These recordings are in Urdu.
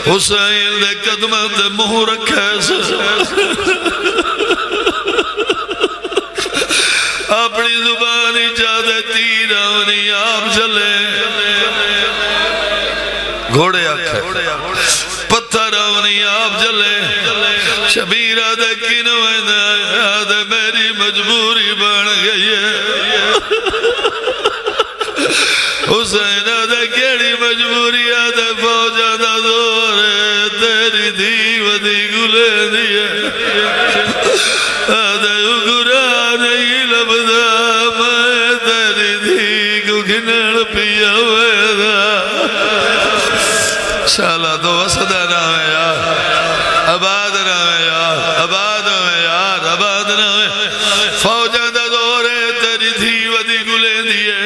حسین دے قدمہ دے منہ رکھے سے اپنی زبانی جادے تیرانی آپ چلے گھوڑے آکھے پتھر آنی آپ جلے شبیر آدھے کنویں آدھے میری مجبوری بن گئی ہے حسین آدھے کیڑی مجبوری آدھے فوج آدھا زور ہے تیری دھی ودھی گلے دیئے آدھے اگرا نہیں لبدا میں تیری دھی کو گھنڑ پیا ہوئے دا شالا تو وسدہ نام ہے یار عباد نام ہے یار عباد نام ہے یار عباد نام ہے فوجہ دا دورے تیری دھی ودھی گلے دیئے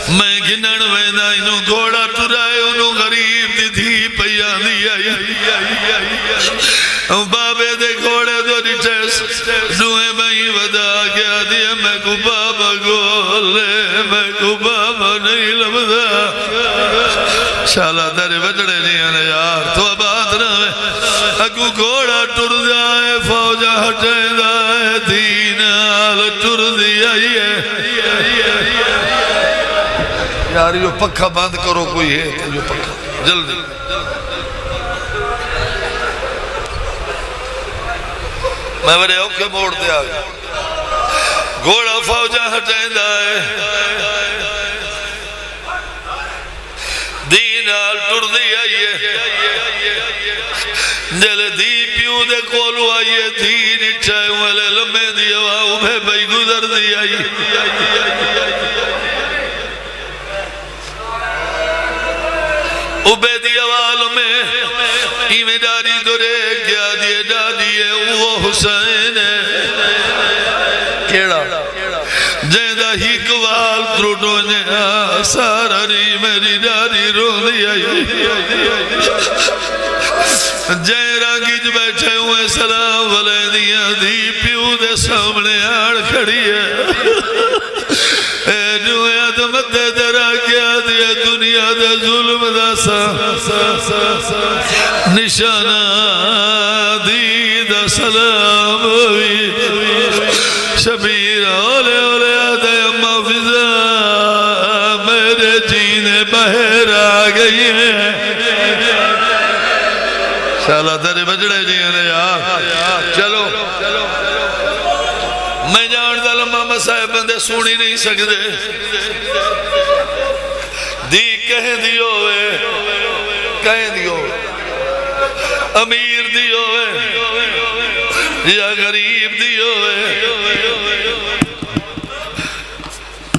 میں گنن وینا انہوں گھوڑا ٹرائے انہوں غریب دی دھی پیا دیا بابے دے گھوڑے دو ریٹیس دوئے بھائی ودا گیا دیا میں کو بابا گولے میں کو بابا نہیں لبدا شالا تیرے بچڑے نہیں آنے یار تو آباد نہ ہے اگو گھوڑا ٹر جائے فوجہ ہٹے دائے دین آل ٹر دیا یار یہ پکھا بند کرو کوئی ہے یہ پکھا جلدی میں میرے اوکے موڑ دیا گھوڑا فوجہ ہٹے دائے دین آل ٹر دیا جلے دی پیو دے کولو آئیے دین اچھائے والے لمبے دیا واؤ بے بھائی گزر دیا عبیدی عوال میں ایمیں ڈاری دورے گیا دیے ڈادیے وہ حسین کیڑا جیدہ ہی کوال تروٹو نے سارا ری میری ڈاری رو دیا جے راگیج بیٹھے ہوئے سلام والے دیا دی پیو دے سامنے آڑ کھڑی ہے اے جو ادمت دے درہ کیا دیا دنیا دے ظلم دا سا نشانہ دی دا سلام ہوئی شبیر اولے اولے آدھے اممہ فضا میرے جینے بہر آگئی ہیں شالا تیرے بجڑے جینے یار چلو میں جان دا لمحہ مسائب بندے سونی نہیں سکتے دی کہیں دیوے کہیں دیوے امیر دیوے یا غریب دیوے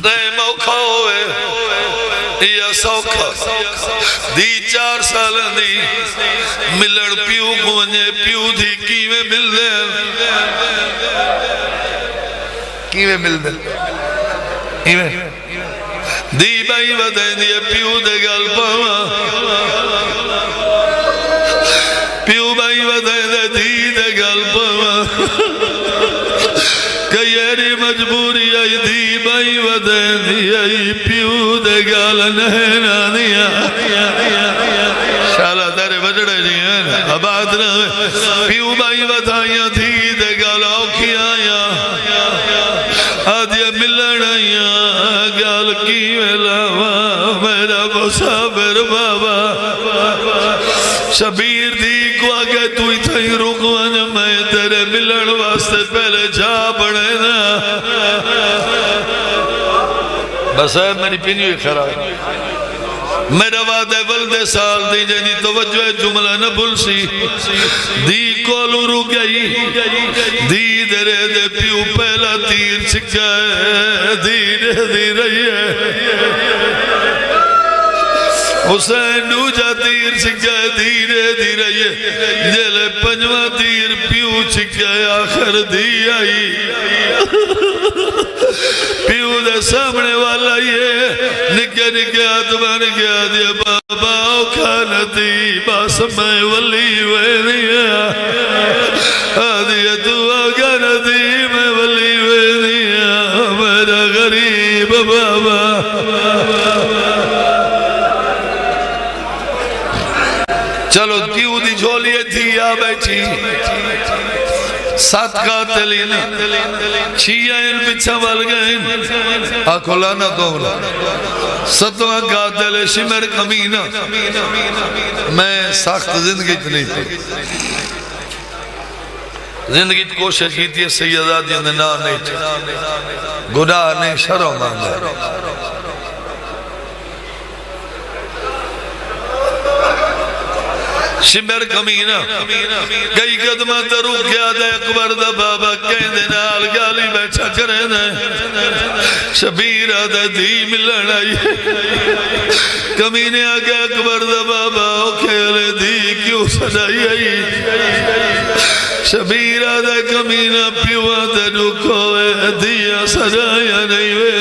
رہ موقع ہوئے یا سوکھا دی 4 سالہ دی ملڑ پیو گونجے پیو دی کیویں مل دے کیویں مل دے کیویں دی بائی ودین دی پیو دے گل پاوا پیو بائی ودین دے دی دے گل پاوا کئیری مجبوری آئی دی بائی ودین دی آئی پیو دے گل نہنا دیا شالا تیرے بجڑے جی ہیں آباد رہے پیو بائی ودائیاں دی دے گل آکھی آیا آدھیا ملن آیا گل کی ویلاوا میرا مصابر بابا شبیر دی کو آگے تو ہی تھا ہی رکوان میں تیرے ملن واسطے پہلے جا بڑھے نا بس ہے میری پینی ہوئی خراب میرا وعدہ ولد سال دی جنی توجہ جملہ نہ بھول سی دی کولو رو گئی دی درے دے پیو پہلا تیر چکا ہے دی رہی ہے حسین نو جا تیر چکا ہے دی رہی ہے جلے پنجوہ تیر پیو چکا ہے آخر دی آئی پیو دے سامنے والا یہ نکے نکے آدمان گیا دیا بابا کھانتی باس میں ولی وینیا آدیا دعا کھانتی میں ولی وینیا میرا غریب بابا چلو کیوں دی جھولی تھی آ بیٹھی 7 قاتلین 6 ان پچھا ول گئے آنکھو لانا دولا 7واں قاتل شمر کمینہ میں سخت زندگی نہیں پہ زندگی کوشش کی تھی سیدادیوں نے نا نہیں تھی گناہ نے شرع مانگا شمر کمینہ کئی قدمہ ترو کیا دے اکبر دا بابا کہیں دے نال گالی بیٹھا کریں دے شبیر آدھا دی ملن آئی کمینے آگے اکبر دا بابا او کھیلے دی کیوں سجائی آئی شبیر آدھا کمینہ پیوا دے نکوے دیا سجایا نہیں وے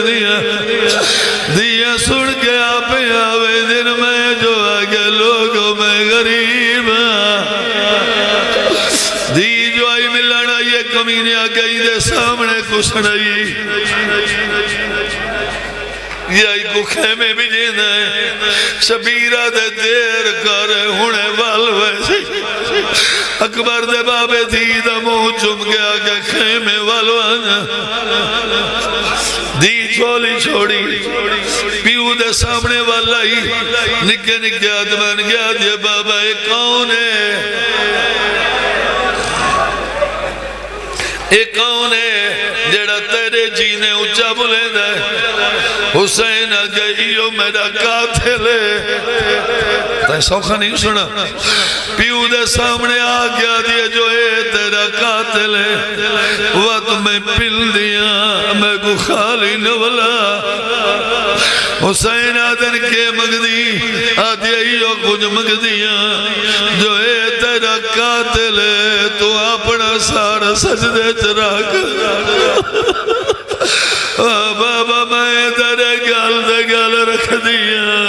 دیا سن کے آپ آوے دن میں جو آگے لوگوں میں غریب دی جو آئی ملنا یہ کمینے آگئی دے سامنے کسنائی یہ آئی کو خیمے بھی جینا ہے شبیرہ دے دیر کرے ہونے والوے اکبر دے بابے تھی دا منہ چم گیا کہ خیمے والوانا دی چھولی چھوڑی پیو دے سامنے والا ہی نکے نکے آدمان گیا دیا بابا ایک کون ہے ایک کون ہے جیڑا تیرے جینے اچھا بولے دے حسین گئیو میرا قاتل ہے تائیں سوکھا نہیں سنا پیو دے سامنے آ گیا دیا جو ہے تیرا قاتل ہے وقت میں پل دیا میں کو خالی نولا حسین آدن کے مگدی آدھیئیو کچھ مگدیاں جو ہے تیرا قاتل ہے تو اپنا سارا سجدے چراک بابا میں تیرے گال دے گال رکھ دیا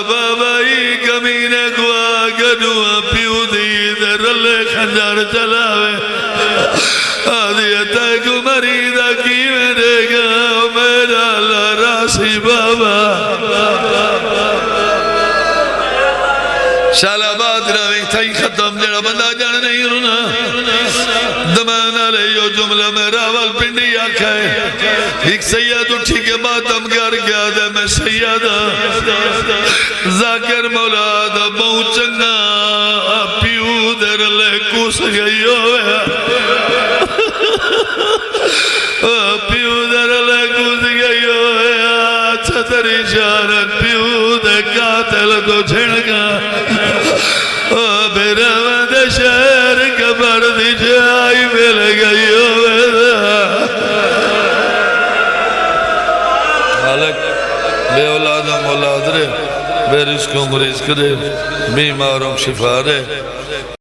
بابا ہی کمینے کو آگے نوا پیو دی دے رلے خنجار چلاوے آدھیا تے کو مریدہ کی میرے گا میرا اللہ راسی بابا شالا بات روی تھائی ختم جڑا بندہ جان نہیں رونا دمانا لے یو جملہ میں راول پنڈی آکھا ہے ایک سید اٹھی کے ماتم گر گیا دے میں سیدہ ذاکر مولاد بہو چنگا پیو در لے کس گئی ہویا پیو در لے کس گئی ہویا چھتری شارت پیو دے قاتل تو چھڑگا میرا مند شہر کبر دی جائی مل گئی مالک بے اولادم اولاد رے بے رزقوں مریض کرے بیماروں شفا رے